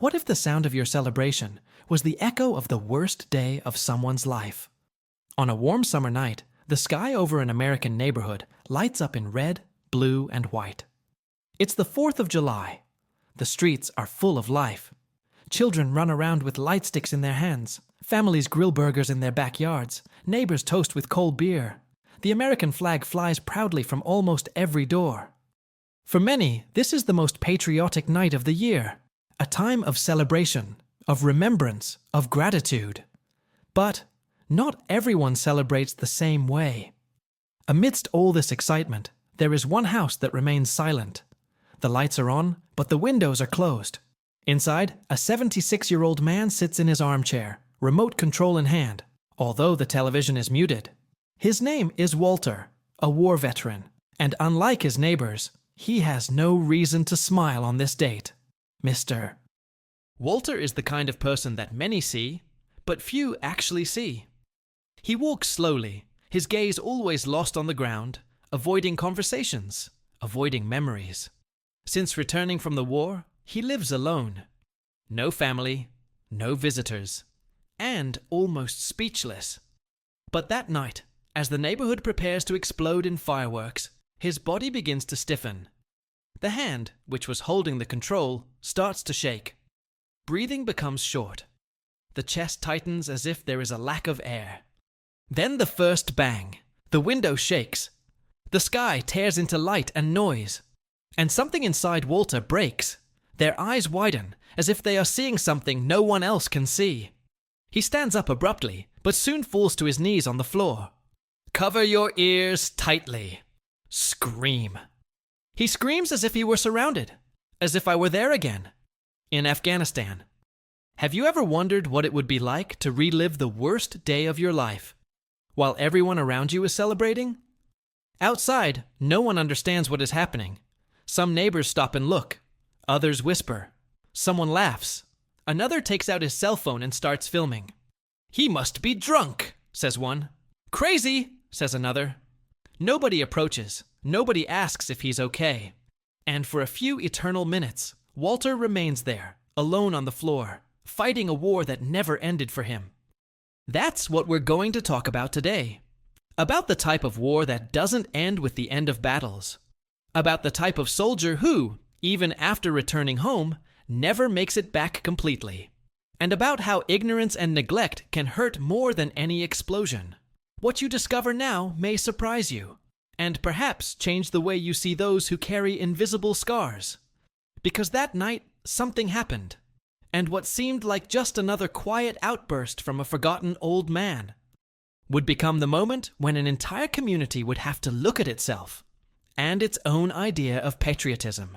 What if the sound of your celebration was the echo of the worst day of someone's life? On a warm summer night, the sky over an American neighborhood lights up in red, blue, and white. It's the 4th of July. The streets are full of life. Children run around with light sticks in their hands. Families grill burgers in their backyards. Neighbors toast with cold beer. The American flag flies proudly from almost every door. For many, this is the most patriotic night of the year, a time of celebration, of remembrance, of gratitude. But not everyone celebrates the same way. Amidst all this excitement, there is one house that remains silent. The lights are on, but the windows are closed. Inside, a 76-year-old man sits in his armchair, remote control in hand, although the television is muted. His name is Walter, a war veteran, and unlike his neighbors, he has no reason to smile on this date. Mr. Walter is the kind of person that many see, but few actually see. He walks slowly, his gaze always lost on the ground, avoiding conversations, avoiding memories. Since returning from the war, he lives alone. No family, no visitors, and almost speechless. But that night, as the neighborhood prepares to explode in fireworks, his body begins to stiffen. The hand, which was holding the control, starts to shake. Breathing becomes short. The chest tightens as if there is a lack of air. Then the first bang. The window shakes. The sky tears into light and noise. And something inside Walter breaks. Their eyes widen, as if they are seeing something no one else can see. He stands up abruptly, but soon falls to his knees on the floor. Cover your ears tightly. Scream. He screams as if he were surrounded, as if I were there again, in Afghanistan. Have you ever wondered what it would be like to relive the worst day of your life, while everyone around you is celebrating? Outside, no one understands what is happening. Some neighbors stop and look. Others whisper. Someone laughs. Another takes out his cell phone and starts filming. He must be drunk, says one. Crazy, says another. Nobody approaches. Nobody asks if he's okay. And for a few eternal minutes, Walter remains there, alone on the floor, fighting a war that never ended for him. That's what we're going to talk about today. About the type of war that doesn't end with the end of battles. About the type of soldier who, even after returning home, never makes it back completely. And about how ignorance and neglect can hurt more than any explosion. What you discover now may surprise you, and perhaps change the way you see those who carry invisible scars. Because that night, something happened, and what seemed like just another quiet outburst from a forgotten old man would become the moment when an entire community would have to look at itself and its own idea of patriotism.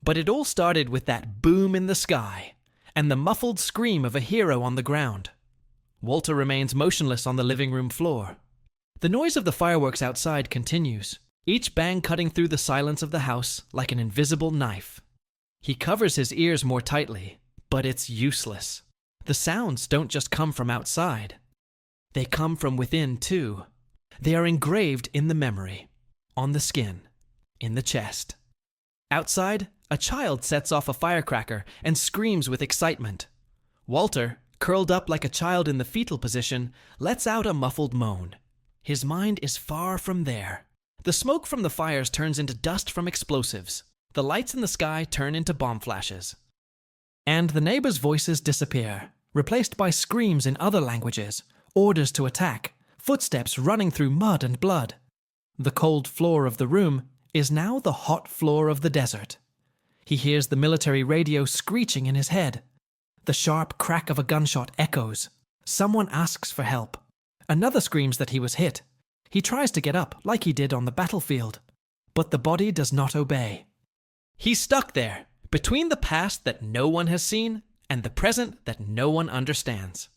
But it all started with that boom in the sky and the muffled scream of a hero on the ground. Walter remains motionless on the living room floor. The noise of the fireworks outside continues, each bang cutting through the silence of the house like an invisible knife. He covers his ears more tightly, but it's useless. The sounds don't just come from outside. They come from within, too. They are engraved in the memory, on the skin, in the chest. Outside, a child sets off a firecracker and screams with excitement. Walter, curled up like a child in the fetal position, lets out a muffled moan. His mind is far from there. The smoke from the fires turns into dust from explosives. The lights in the sky turn into bomb flashes. And the neighbors' voices disappear, replaced by screams in other languages, orders to attack, footsteps running through mud and blood. The cold floor of the room is now the hot floor of the desert. He hears the military radio screeching in his head. The sharp crack of a gunshot echoes. Someone asks for help. Another screams that he was hit. He tries to get up like he did on the battlefield, but the body does not obey. He's stuck there, between the past that no one has seen and the present that no one understands.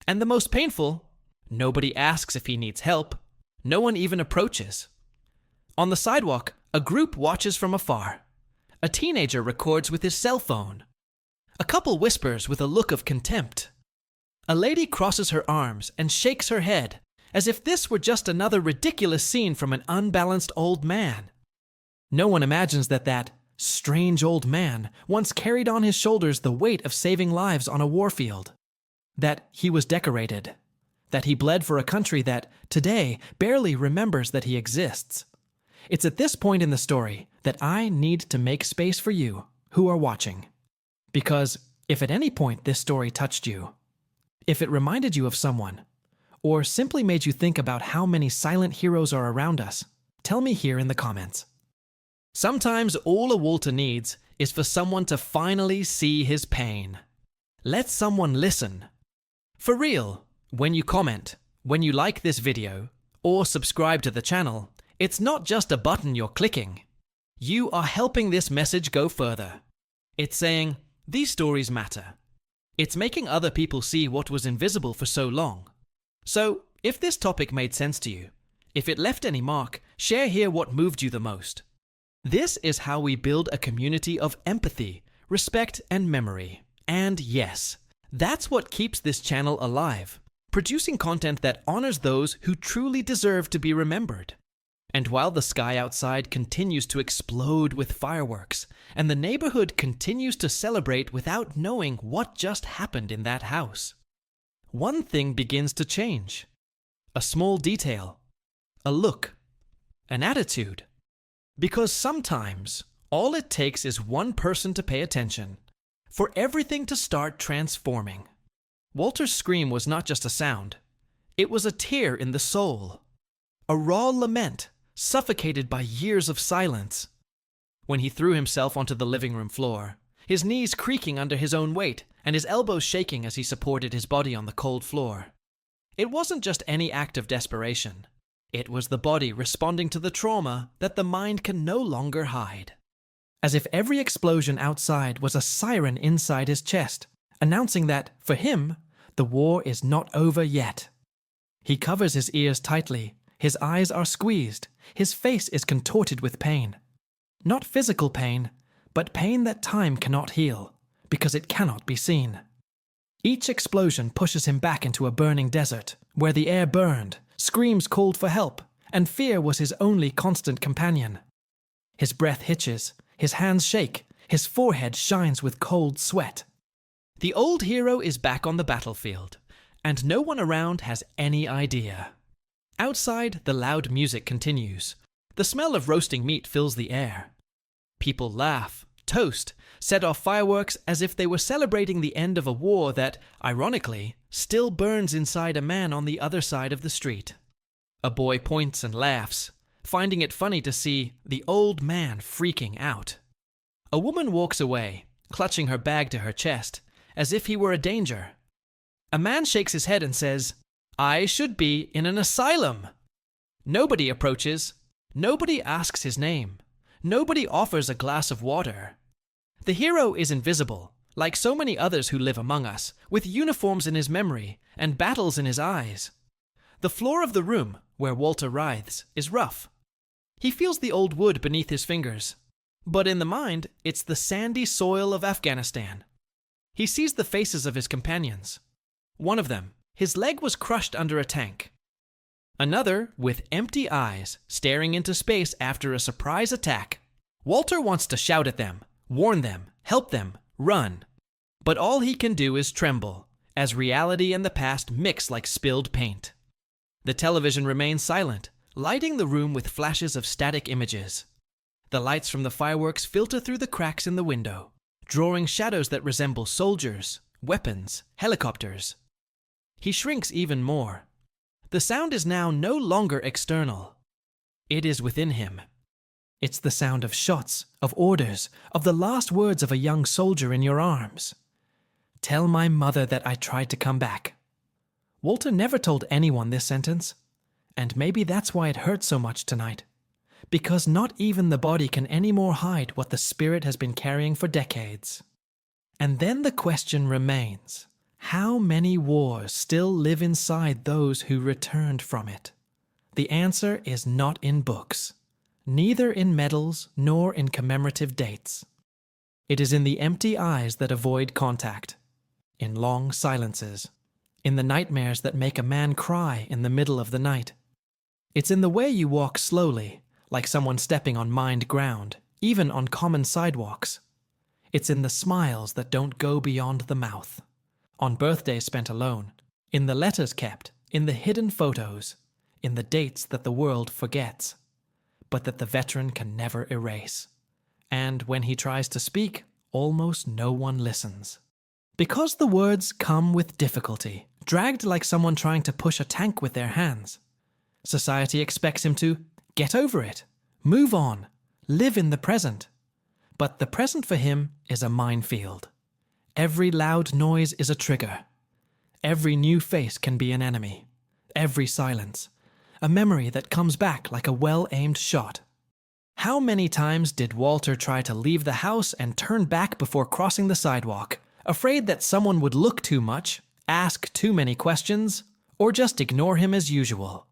And the most painful, nobody asks if he needs help. No one even approaches. On the sidewalk, a group watches from afar. A teenager records with his cell phone. A couple whispers with a look of contempt. A lady crosses her arms and shakes her head, as if this were just another ridiculous scene from an unbalanced old man. No one imagines that strange old man once carried on his shoulders the weight of saving lives on a warfield. That he was decorated. That he bled for a country that, today, barely remembers that he exists. It's at this point in the story that I need to make space for you, who are watching. Because if at any point this story touched you, if it reminded you of someone, or simply made you think about how many silent heroes are around us, tell me here in the comments. Sometimes all a Walter needs is for someone to finally see his pain. Let someone listen. For real, when you comment, when you like this video, or subscribe to the channel, it's not just a button you're clicking. You are helping this message go further. It's saying, these stories matter. It's making other people see what was invisible for so long. So, if this topic made sense to you, if it left any mark, share here what moved you the most. This is how we build a community of empathy, respect, and memory. And yes, that's what keeps this channel alive, producing content that honors those who truly deserve to be remembered. And while the sky outside continues to explode with fireworks, and the neighborhood continues to celebrate without knowing what just happened in that house, one thing begins to change. A small detail, a look, an attitude. Because sometimes, all it takes is one person to pay attention, for everything to start transforming. Walter's scream was not just a sound. It was a tear in the soul. A raw lament, suffocated by years of silence. When he threw himself onto the living room floor, his knees creaking under his own weight and his elbows shaking as he supported his body on the cold floor. It wasn't just any act of desperation. It was the body responding to the trauma that the mind can no longer hide. As if every explosion outside was a siren inside his chest, announcing that, for him, the war is not over yet. He covers his ears tightly, his eyes are squeezed, his face is contorted with pain. Not physical pain, but pain that time cannot heal, because it cannot be seen. Each explosion pushes him back into a burning desert, where the air burned, screams called for help, and fear was his only constant companion. His breath hitches, his hands shake, his forehead shines with cold sweat. The old hero is back on the battlefield, and no one around has any idea. Outside, the loud music continues. The smell of roasting meat fills the air. People laugh, toast, set off fireworks as if they were celebrating the end of a war that, ironically, still burns inside a man on the other side of the street. A boy points and laughs, finding it funny to see the old man freaking out. A woman walks away, clutching her bag to her chest, as if he were a danger. A man shakes his head and says, "I should be in an asylum." Nobody approaches. Nobody asks his name. Nobody offers a glass of water. The hero is invisible, like so many others who live among us, with uniforms in his memory and battles in his eyes. The floor of the room, where Walter writhes, is rough. He feels the old wood beneath his fingers. But in the mind, it's the sandy soil of Afghanistan. He sees the faces of his companions. One of them, his leg was crushed under a tank. Another, with empty eyes, staring into space after a surprise attack. Walter wants to shout at them, warn them, help them, run. But all he can do is tremble, as reality and the past mix like spilled paint. The television remains silent, lighting the room with flashes of static images. The lights from the fireworks filter through the cracks in the window, drawing shadows that resemble soldiers, weapons, helicopters. He shrinks even more. The sound is now no longer external. It is within him. It's the sound of shots, of orders, of the last words of a young soldier in your arms. "Tell my mother that I tried to come back." Walter never told anyone this sentence, and maybe that's why it hurts so much tonight. Because not even the body can anymore hide what the spirit has been carrying for decades. And then the question remains, how many wars still live inside those who returned from it? The answer is not in books, neither in medals nor in commemorative dates. It is in the empty eyes that avoid contact, in long silences, in the nightmares that make a man cry in the middle of the night. It's in the way you walk slowly, like someone stepping on mined ground, even on common sidewalks. It's in the smiles that don't go beyond the mouth, on birthdays spent alone, in the letters kept, in the hidden photos, in the dates that the world forgets, but that the veteran can never erase. And when he tries to speak, almost no one listens. Because the words come with difficulty, dragged like someone trying to push a tank with their hands. Society expects him to get over it, move on, live in the present. But the present for him is a minefield. Every loud noise is a trigger. Every new face can be an enemy. Every silence, a memory that comes back like a well-aimed shot. How many times did Walter try to leave the house and turn back before crossing the sidewalk, afraid that someone would look too much, ask too many questions, or just ignore him as usual?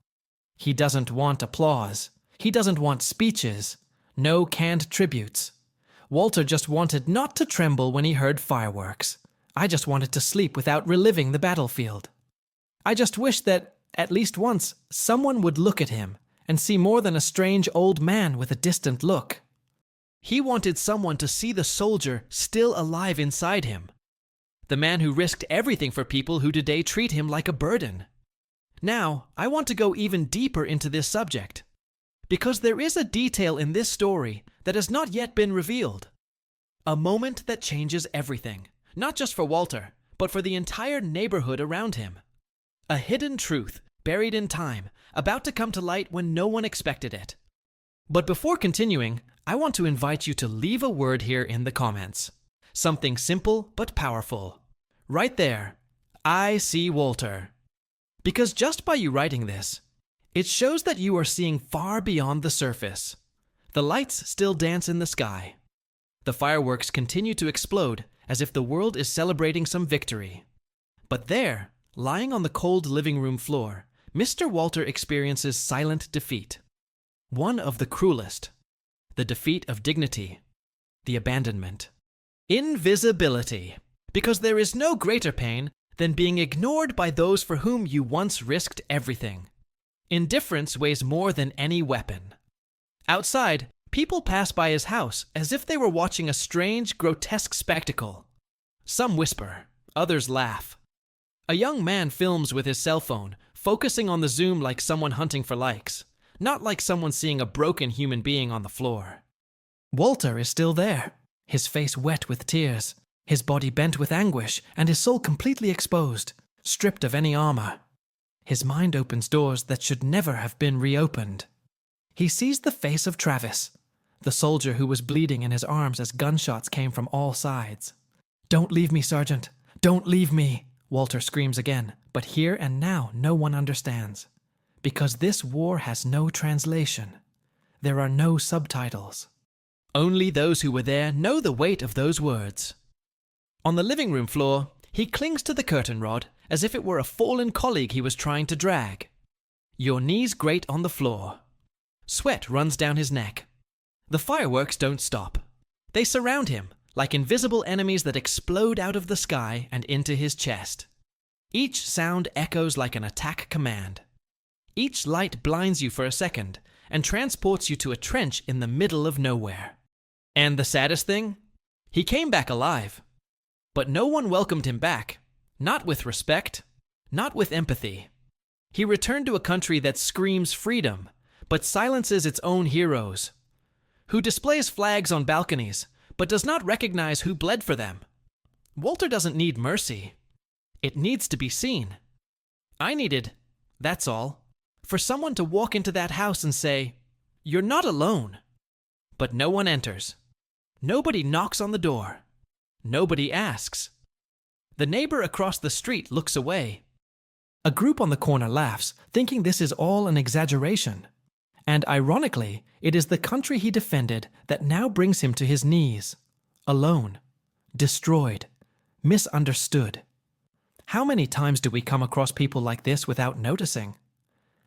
He doesn't want applause. He doesn't want speeches. No canned tributes. Walter just wanted not to tremble when he heard fireworks. I just wanted to sleep without reliving the battlefield. I just wish that, at least once, someone would look at him and see more than a strange old man with a distant look. He wanted someone to see the soldier still alive inside him. The man who risked everything for people who today treat him like a burden. Now, I want to go even deeper into this subject, because there is a detail in this story that has not yet been revealed. A moment that changes everything, not just for Walter, but for the entire neighborhood around him. A hidden truth, buried in time, about to come to light when no one expected it. But before continuing, I want to invite you to leave a word here in the comments. Something simple but powerful. Right there, I see Walter. Because just by you writing this, it shows that you are seeing far beyond the surface. The lights still dance in the sky. The fireworks continue to explode as if the world is celebrating some victory. But there, lying on the cold living room floor, Mr. Walter experiences silent defeat. One of the cruelest. The defeat of dignity. The abandonment. Invisibility. Because there is no greater pain than being ignored by those for whom you once risked everything. Indifference weighs more than any weapon. Outside, people pass by his house as if they were watching a strange, grotesque spectacle. Some whisper, others laugh. A young man films with his cell phone, focusing on the zoom like someone hunting for likes, not like someone seeing a broken human being on the floor. Walter is still there, his face wet with tears, his body bent with anguish, and his soul completely exposed, stripped of any armor. His mind opens doors that should never have been reopened. He sees the face of Travis, the soldier who was bleeding in his arms as gunshots came from all sides. "Don't leave me, Sergeant. Don't leave me," Walter screams again, but here and now no one understands. Because this war has no translation. There are no subtitles. Only those who were there know the weight of those words. On the living room floor, he clings to the curtain rod as if it were a fallen colleague he was trying to drag. Your knees grate on the floor. Sweat runs down his neck. The fireworks don't stop. They surround him, like invisible enemies that explode out of the sky and into his chest. Each sound echoes like an attack command. Each light blinds you for a second and transports you to a trench in the middle of nowhere. And the saddest thing? He came back alive. But no one welcomed him back. Not with respect. Not with empathy. He returned to a country that screams freedom, but silences its own heroes. Who displays flags on balconies, but does not recognize who bled for them. Walter doesn't need mercy. It needs to be seen. I needed, that's all, for someone to walk into that house and say, "You're not alone." But no one enters. Nobody knocks on the door. Nobody asks. The neighbor across the street looks away. A group on the corner laughs, thinking this is all an exaggeration. And ironically, it is the country he defended that now brings him to his knees. Alone. Destroyed. Misunderstood. How many times do we come across people like this without noticing?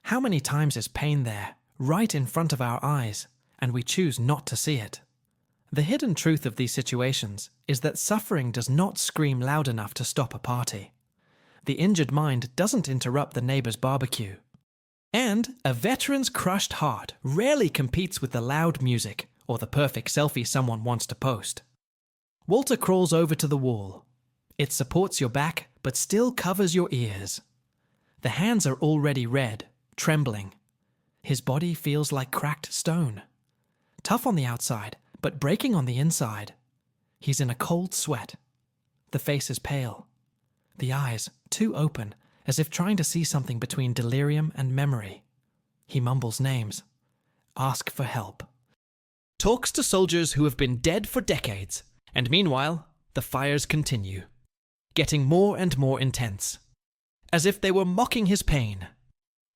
How many times is pain there, right in front of our eyes, and we choose not to see it? The hidden truth of these situations is that suffering does not scream loud enough to stop a party. The injured mind doesn't interrupt the neighbor's barbecue. And a veteran's crushed heart rarely competes with the loud music or the perfect selfie someone wants to post. Walter crawls over to the wall. It supports your back, but still covers your ears. The hands are already red, trembling. His body feels like cracked stone. Tough on the outside, but breaking on the inside. He's in a cold sweat. The face is pale. The eyes, too open, as if trying to see something between delirium and memory. He mumbles names. Ask for help. Talks to soldiers who have been dead for decades, and meanwhile, the fires continue, getting more and more intense, as if they were mocking his pain.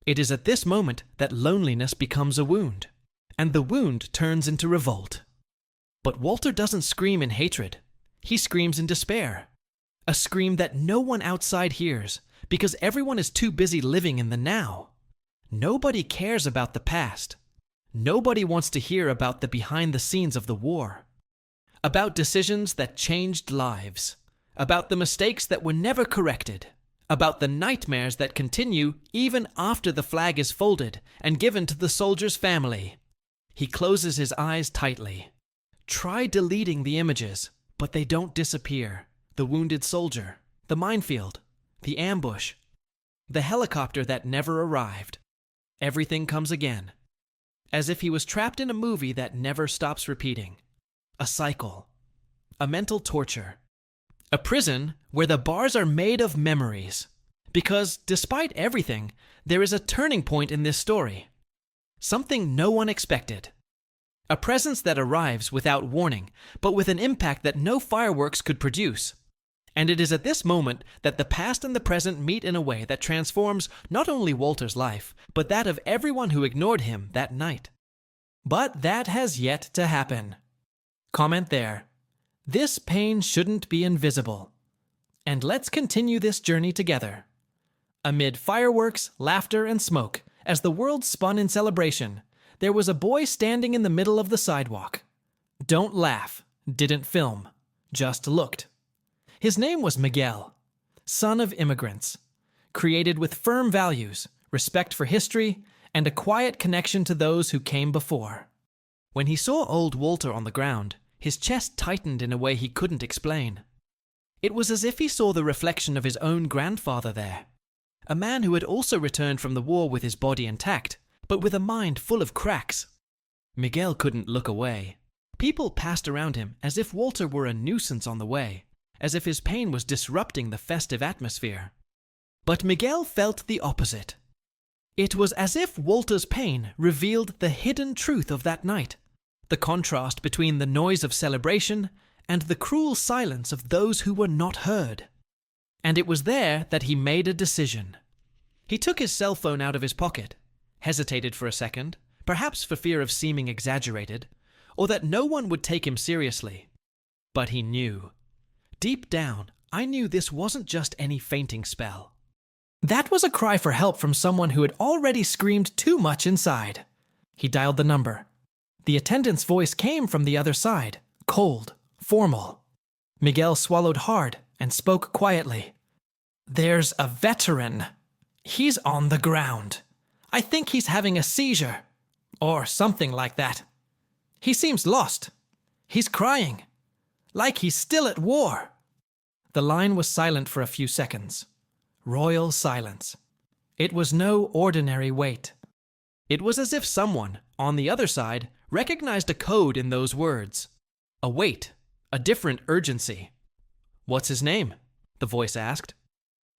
It is at this moment that loneliness becomes a wound, and the wound turns into revolt. But Walter doesn't scream in hatred. He screams in despair. A scream that no one outside hears, because everyone is too busy living in the now. Nobody cares about the past. Nobody wants to hear about the behind the scenes of the war. About decisions that changed lives. About the mistakes that were never corrected. About the nightmares that continue even after the flag is folded and given to the soldier's family. He closes his eyes tightly. Try deleting the images, but they don't disappear. The wounded soldier, the minefield, the ambush, the helicopter that never arrived. Everything comes again. As if he was trapped in a movie that never stops repeating. A cycle. A mental torture. A prison where the bars are made of memories. Because, despite everything, there is a turning point in this story. Something no one expected. A presence that arrives without warning, but with an impact that no fireworks could produce. And it is at this moment that the past and the present meet in a way that transforms not only Walter's life, but that of everyone who ignored him that night. But that has yet to happen. Comment there. This pain shouldn't be invisible. And let's continue this journey together. Amid fireworks, laughter, and smoke, as the world spun in celebration, there was a boy standing in the middle of the sidewalk. Don't laugh, didn't film, just looked. His name was Miguel, son of immigrants, created with firm values, respect for history, and a quiet connection to those who came before. When he saw old Walter on the ground, his chest tightened in a way he couldn't explain. It was as if he saw the reflection of his own grandfather there, a man who had also returned from the war with his body intact, but with a mind full of cracks. Miguel couldn't look away. People passed around him as if Walter were a nuisance on the way, as if his pain was disrupting the festive atmosphere. But Miguel felt the opposite. It was as if Walter's pain revealed the hidden truth of that night, the contrast between the noise of celebration and the cruel silence of those who were not heard. And it was there that he made a decision. He took his cell phone out of his pocket, hesitated for a second, perhaps for fear of seeming exaggerated, or that no one would take him seriously. But he knew. Deep down, I knew this wasn't just any fainting spell. That was a cry for help from someone who had already screamed too much inside. He dialed the number. The attendant's voice came from the other side, cold, formal. Miguel swallowed hard and spoke quietly. There's a veteran. He's on the ground. I think he's having a seizure, or something like that. He seems lost. He's crying, like he's still at war. The line was silent for a few seconds. Royal silence. It was no ordinary wait. It was as if someone, on the other side, recognized a code in those words. A wait, a different urgency. What's his name? The voice asked.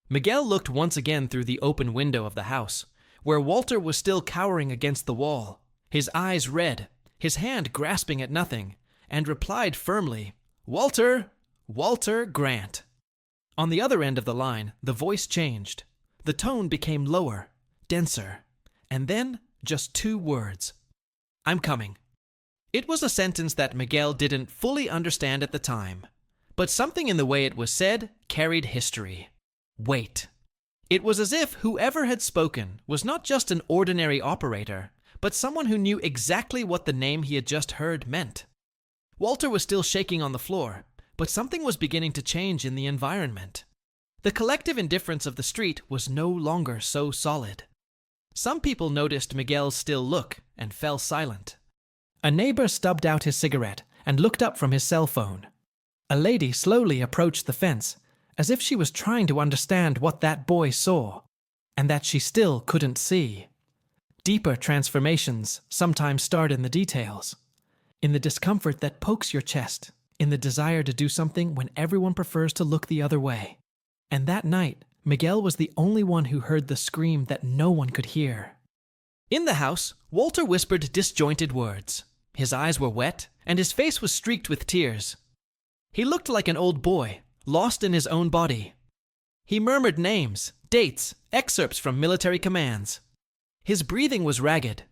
Miguel looked once again through the open window of the house, where Walter was still cowering against the wall, his eyes red, his hand grasping at nothing, and replied firmly, Walter Grant. On the other end of the line, the voice changed. The tone became lower, denser, and then just 2 words. I'm coming. It was a sentence that Miguel didn't fully understand at the time, but something in the way it was said carried history. Wait. It was as if whoever had spoken was not just an ordinary operator, but someone who knew exactly what the name he had just heard meant. Walter was still shaking on the floor, but something was beginning to change in the environment. The collective indifference of the street was no longer so solid. Some people noticed Miguel's still look and fell silent. A neighbor stubbed out his cigarette and looked up from his cell phone. A lady slowly approached the fence, as if she was trying to understand what that boy saw, and that she still couldn't see. Deeper transformations sometimes start in the details, in the discomfort that pokes your chest, in the desire to do something when everyone prefers to look the other way. And that night, Miguel was the only one who heard the scream that no one could hear. In the house, Walter whispered disjointed words. His eyes were wet, and his face was streaked with tears. He looked like an old boy, lost in his own body. He murmured names, dates, excerpts from military commands. His breathing was ragged.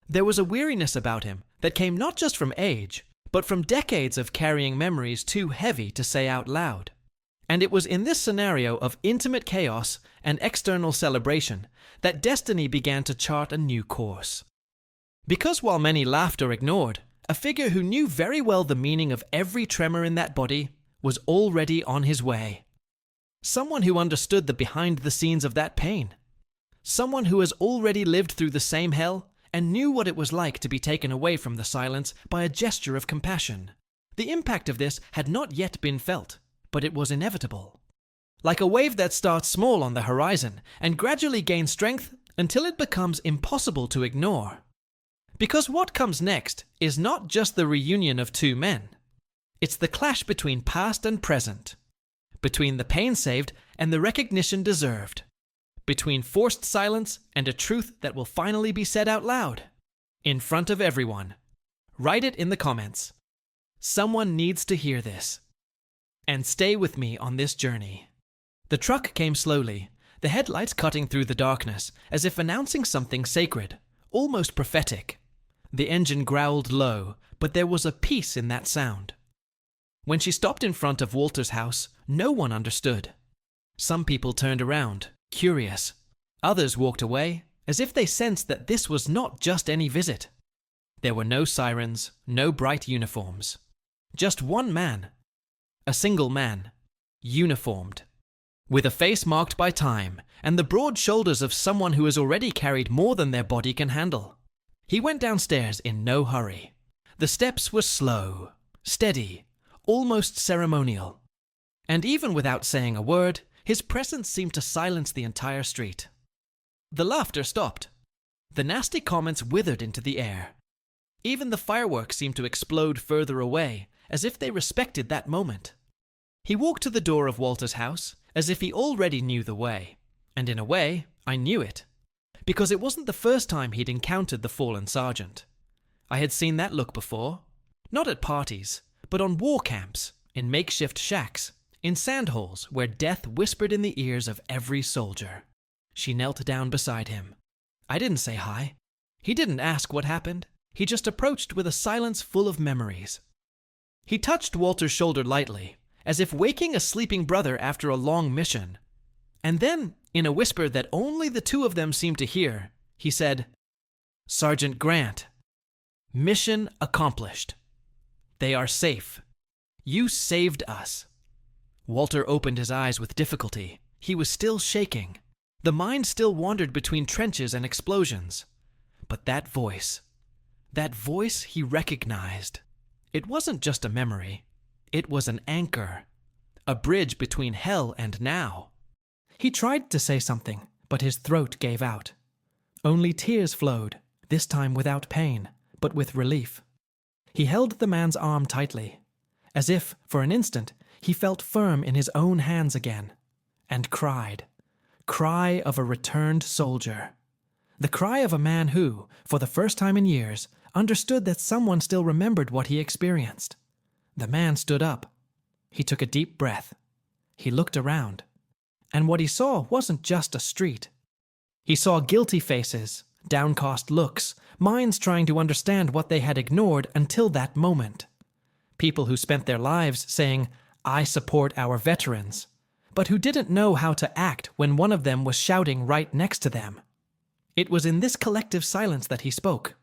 There was a weariness about him that came not just from age, but from decades of carrying memories too heavy to say out loud. And it was in this scenario of intimate chaos and external celebration that destiny began to chart a new course. Because while many laughed or ignored, a figure who knew very well the meaning of every tremor in that body was already on his way. Someone who understood the behind the scenes of that pain. Someone who has already lived through the same hell and knew what it was like to be taken away from the silence by a gesture of compassion. The impact of this had not yet been felt, but it was inevitable. Like a wave that starts small on the horizon and gradually gains strength until it becomes impossible to ignore. Because what comes next is not just the reunion of two men. It's the clash between past and present, between the pain saved and the recognition deserved, between forced silence and a truth that will finally be said out loud, in front of everyone. Write it in the comments. Someone needs to hear this. And stay with me on this journey. The truck came slowly, the headlights cutting through the darkness, as if announcing something sacred, almost prophetic. The engine growled low, but there was a peace in that sound. When she stopped in front of Walter's house, no one understood. Some people turned around, curious. Others walked away, as if they sensed that this was not just any visit. There were no sirens, no bright uniforms. Just one man. A single man. Uniformed. With a face marked by time, and the broad shoulders of someone who has already carried more than their body can handle. He went downstairs in no hurry. The steps were slow, steady, almost ceremonial. And even without saying a word, his presence seemed to silence the entire street. The laughter stopped. The nasty comments withered into the air. Even the fireworks seemed to explode further away, as if they respected that moment. He walked to the door of Walter's house, as if he already knew the way. And in a way, I knew it. Because it wasn't the first time he'd encountered the fallen sergeant. I had seen that look before. Not at parties, but on war camps, in makeshift shacks, in sandholes where death whispered in the ears of every soldier. She knelt down beside him. I didn't say hi. He didn't ask what happened. He just approached with a silence full of memories. He touched Walter's shoulder lightly, as if waking a sleeping brother after a long mission. And then, in a whisper that only the two of them seemed to hear, he said, "Sergeant Grant, mission accomplished. They are safe. You saved us." Walter opened his eyes with difficulty. He was still shaking. The mind still wandered between trenches and explosions. But that voice he recognized. It wasn't just a memory. It was an anchor, a bridge between hell and now. He tried to say something, but his throat gave out. Only tears flowed, this time without pain, but with relief. He held the man's arm tightly, as if, for an instant, he felt firm in his own hands again, and cried. Cry of a returned soldier. The cry of a man who, for the first time in years, understood that someone still remembered what he experienced. The man stood up. He took a deep breath. He looked around. And what he saw wasn't just a street. He saw guilty faces, downcast looks, minds trying to understand what they had ignored until that moment. People who spent their lives saying, "I support our veterans," but who didn't know how to act when one of them was shouting right next to them. It was in this collective silence that he spoke.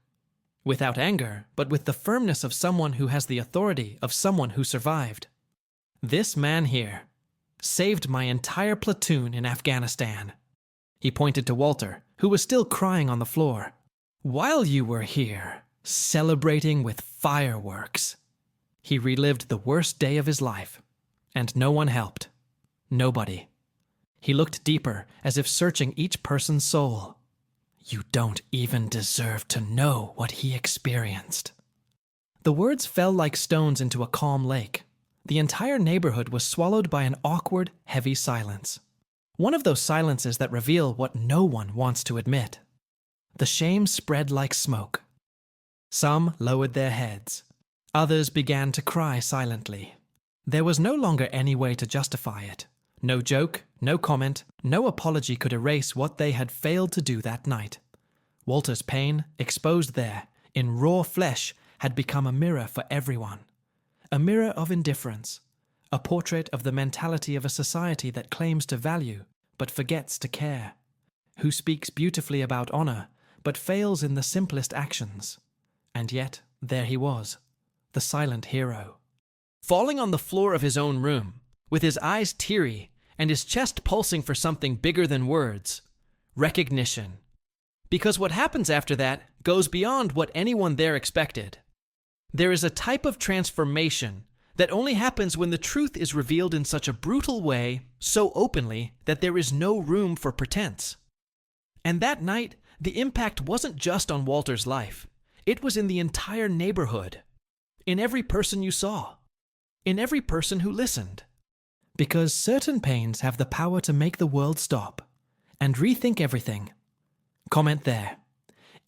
Without anger, but with the firmness of someone who has the authority of someone who survived. This man here saved my entire platoon in Afghanistan. He pointed to Walter, who was still crying on the floor. While you were here, celebrating with fireworks. He relived the worst day of his life, and no one helped. Nobody. He looked deeper, as if searching each person's soul. You don't even deserve to know what he experienced. The words fell like stones into a calm lake. The entire neighborhood was swallowed by an awkward, heavy silence. One of those silences that reveal what no one wants to admit. The shame spread like smoke. Some lowered their heads. Others began to cry silently. There was no longer any way to justify it. No joke, no comment, no apology could erase what they had failed to do that night. Walter's pain, exposed there, in raw flesh, had become a mirror for everyone. A mirror of indifference. A portrait of the mentality of a society that claims to value, but forgets to care. Who speaks beautifully about honor, but fails in the simplest actions. And yet, there he was, the silent hero. Falling on the floor of his own room, with his eyes teary and his chest pulsing for something bigger than words. Recognition. Because what happens after that goes beyond what anyone there expected. There is a type of transformation that only happens when the truth is revealed in such a brutal way, so openly, that there is no room for pretense. And that night, the impact wasn't just on Walter's life. It was in the entire neighborhood. In every person you saw. In every person who listened. Because certain pains have the power to make the world stop and rethink everything. Comment there.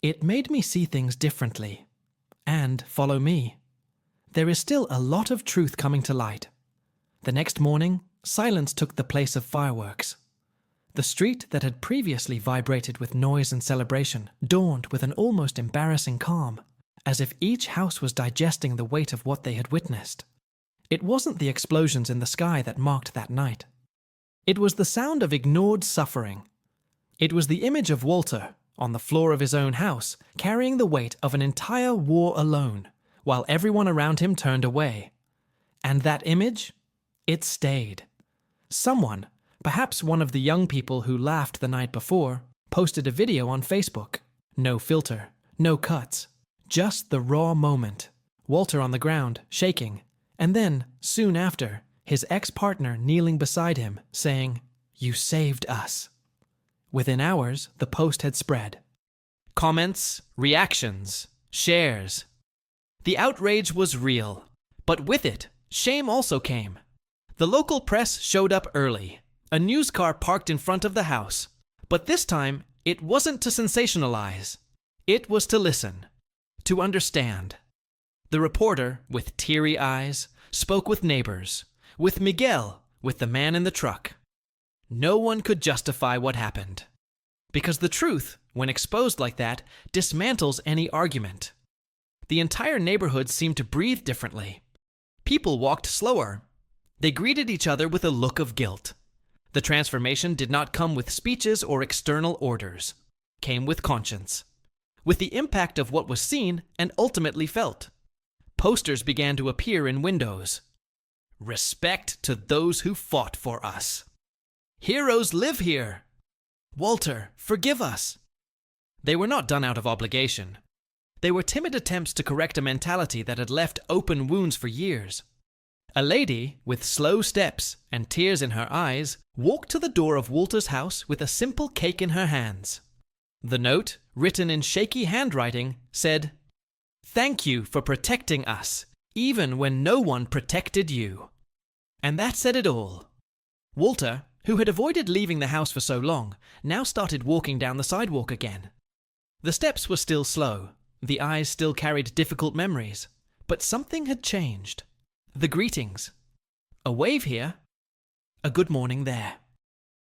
It made me see things differently. And follow me. There is still a lot of truth coming to light. The next morning, silence took the place of fireworks. The street that had previously vibrated with noise and celebration dawned with an almost embarrassing calm, as if each house was digesting the weight of what they had witnessed. It wasn't the explosions in the sky that marked that night. It was the sound of ignored suffering. It was the image of Walter, on the floor of his own house, carrying the weight of an entire war alone, while everyone around him turned away. And that image? It stayed. Someone, perhaps one of the young people who laughed the night before, posted a video on Facebook. No filter, no cuts, just the raw moment. Walter on the ground, shaking. And then, soon after, his ex-partner kneeling beside him, saying, "You saved us." Within hours, the post had spread. Comments, reactions, shares. The outrage was real, but with it, shame also came. The local press showed up early. A news car parked in front of the house. But this time, it wasn't to sensationalize. It was to listen, to understand. The reporter, with teary eyes, spoke with neighbors, with Miguel, with the man in the truck. No one could justify what happened. Because the truth, when exposed like that, dismantles any argument. The entire neighborhood seemed to breathe differently. People walked slower. They greeted each other with a look of guilt. The transformation did not come with speeches or external orders. Came with conscience. With the impact of what was seen and ultimately felt. Posters began to appear in windows. Respect to those who fought for us. Heroes live here. Walter, forgive us. They were not done out of obligation. They were timid attempts to correct a mentality that had left open wounds for years. A lady, with slow steps and tears in her eyes, walked to the door of Walter's house with a simple cake in her hands. The note, written in shaky handwriting, said, "Thank you for protecting us, even when no one protected you." And that said it all. Walter, who had avoided leaving the house for so long, now started walking down the sidewalk again. The steps were still slow, the eyes still carried difficult memories, but something had changed. The greetings. A wave here, a good morning there.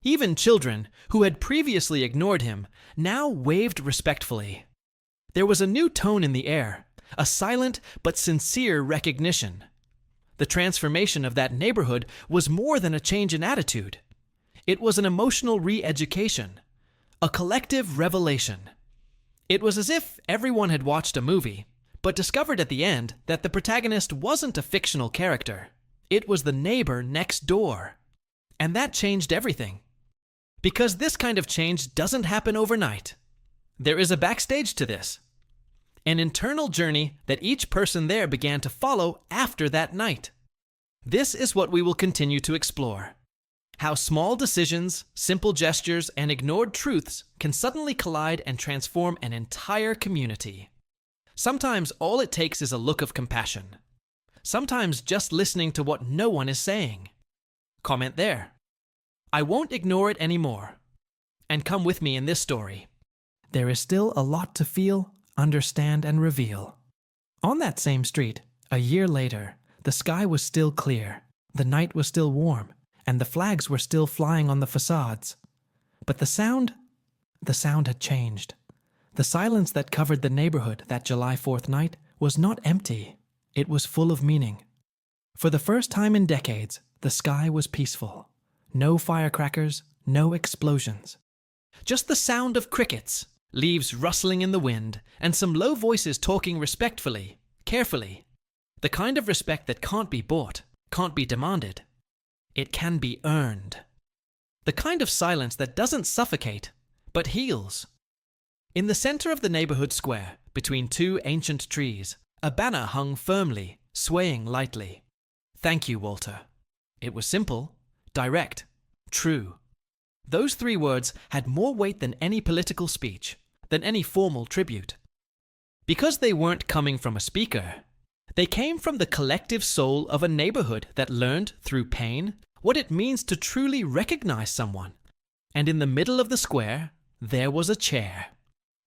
Even children, who had previously ignored him, now waved respectfully. There was a new tone in the air, a silent but sincere recognition. The transformation of that neighborhood was more than a change in attitude. It was an emotional re-education, a collective revelation. It was as if everyone had watched a movie, but discovered at the end that the protagonist wasn't a fictional character. It was the neighbor next door. And that changed everything. Because this kind of change doesn't happen overnight. There is a backstage to this. An internal journey that each person there began to follow after that night. This is what we will continue to explore. How small decisions, simple gestures, and ignored truths can suddenly collide and transform an entire community. Sometimes all it takes is a look of compassion. Sometimes just listening to what no one is saying. Comment there. I won't ignore it anymore. And come with me in this story. There is still a lot to feel, understand, and reveal. On that same street, a year later, the sky was still clear, the night was still warm, and the flags were still flying on the facades. But the sound had changed. The silence that covered the neighborhood that July 4th night was not empty. It was full of meaning. For the first time in decades, the sky was peaceful. No firecrackers, no explosions. Just the sound of crickets, leaves rustling in the wind, and some low voices talking respectfully, carefully. The kind of respect that can't be bought, can't be demanded. It can be earned. The kind of silence that doesn't suffocate, but heals. In the center of the neighborhood square, between two ancient trees, a banner hung firmly, swaying lightly. Thank you, Walter. It was simple, direct, true. Those 3 words had more weight than any political speech, than any formal tribute. Because they weren't coming from a speaker, they came from the collective soul of a neighborhood that learned, through pain, what it means to truly recognize someone. And in the middle of the square, there was a chair.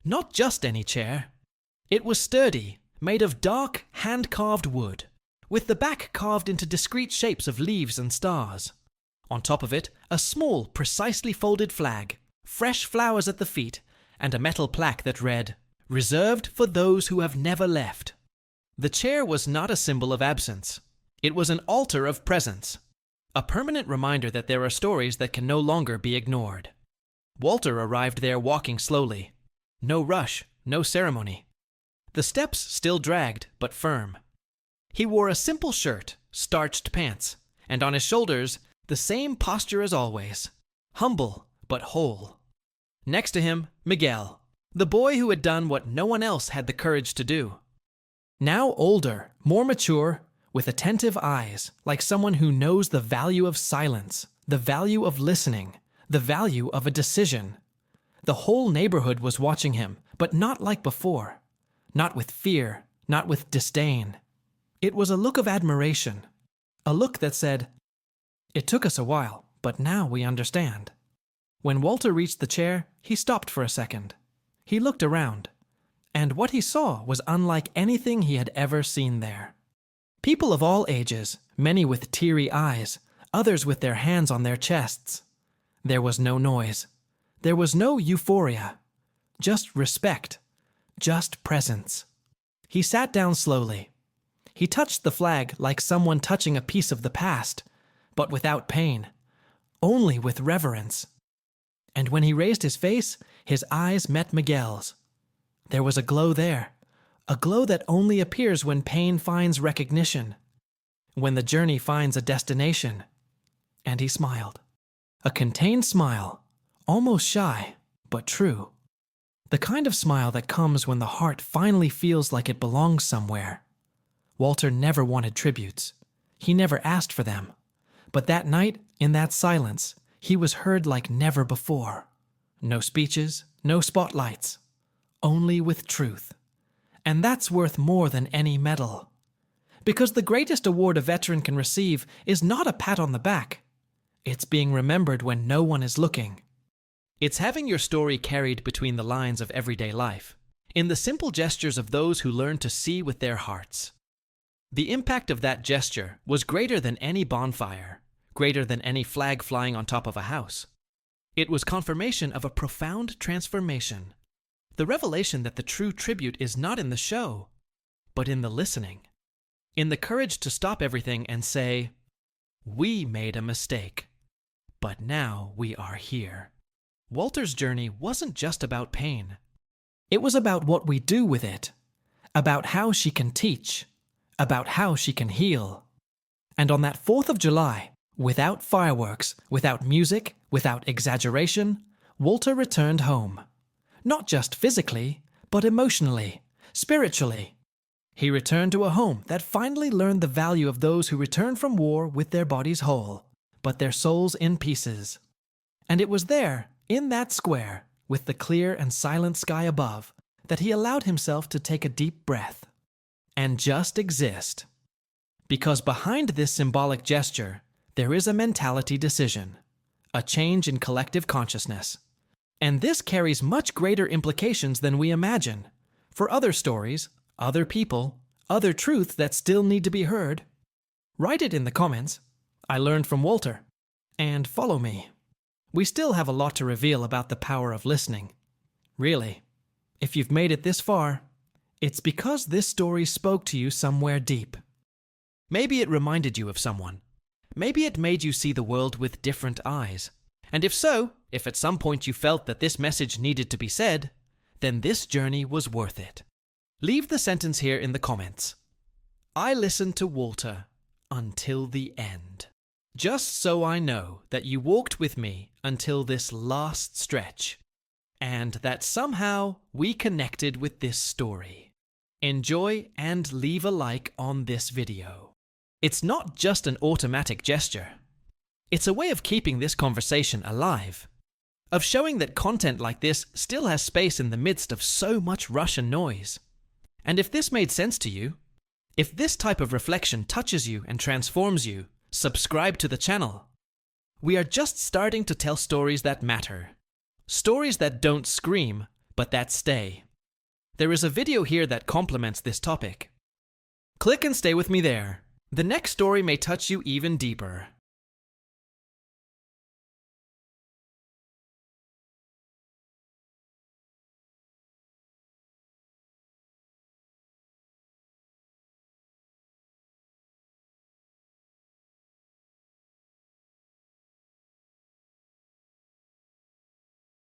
Not just any chair. It was sturdy, made of dark, hand-carved wood, with the back carved into discrete shapes of leaves and stars. On top of it, a small, precisely folded flag, fresh flowers at the feet, and a metal plaque that read, "Reserved for those who have never left." The chair was not a symbol of absence. It was an altar of presence, a permanent reminder that there are stories that can no longer be ignored. Walter arrived there walking slowly. No rush, no ceremony. The steps still dragged, but firm. He wore a simple shirt, starched pants, and on his shoulders, the same posture as always. Humble, but whole. Next to him, Miguel, the boy who had done what no one else had the courage to do. Now older, more mature, with attentive eyes, like someone who knows the value of silence, the value of listening, the value of a decision. The whole neighborhood was watching him, but not like before. Not with fear, not with disdain. It was a look of admiration, a look that said, "It took us a while, but now we understand." When Walter reached the chair, he stopped for a second. He looked around, and what he saw was unlike anything he had ever seen there. People of all ages, many with teary eyes, others with their hands on their chests. There was no noise. There was no euphoria. Just respect. Just presence. He sat down slowly. He touched the flag like someone touching a piece of the past, but without pain, only with reverence. And when he raised his face, his eyes met Miguel's. There was a glow there, a glow that only appears when pain finds recognition, when the journey finds a destination. And he smiled. A contained smile, almost shy, but true. The kind of smile that comes when the heart finally feels like it belongs somewhere. Walter never wanted tributes. He never asked for them. But that night, in that silence, he was heard like never before. No speeches, no spotlights. Only with truth. And that's worth more than any medal. Because the greatest award a veteran can receive is not a pat on the back. It's being remembered when no one is looking. It's having your story carried between the lines of everyday life, in the simple gestures of those who learn to see with their hearts. The impact of that gesture was greater than any bonfire, greater than any flag flying on top of a house. It was confirmation of a profound transformation. The revelation that the true tribute is not in the show, but in the listening. In the courage to stop everything and say, "We made a mistake, but now we are here." Walter's journey wasn't just about pain. It was about what we do with it, about how she can teach, about how she can heal. And on that 4th of July, without fireworks, without music, without exaggeration, Walter returned home. Not just physically, but emotionally, spiritually. He returned to a home that finally learned the value of those who return from war with their bodies whole, but their souls in pieces. And it was there, in that square, with the clear and silent sky above, that he allowed himself to take a deep breath and just exist. Because behind this symbolic gesture, there is a mentality decision, a change in collective consciousness. And this carries much greater implications than we imagine, for other stories, other people, other truths that still need to be heard. Write it in the comments. I learned from Walter. And follow me. We still have a lot to reveal about the power of listening. Really, if you've made it this far, it's because this story spoke to you somewhere deep. Maybe it reminded you of someone. Maybe it made you see the world with different eyes. And if so, if at some point you felt that this message needed to be said, then this journey was worth it. Leave the sentence here in the comments. I listened to Walter until the end. Just so I know that you walked with me until this last stretch, and that somehow we connected with this story. Enjoy and leave a like on this video. It's not just an automatic gesture. It's a way of keeping this conversation alive, of showing that content like this still has space in the midst of so much rush and noise. And if this made sense to you, if this type of reflection touches you and transforms you, subscribe to the channel. We are just starting to tell stories that matter. Stories that don't scream, but that stay. There is a video here that complements this topic. Click and stay with me there. The next story may touch you even deeper.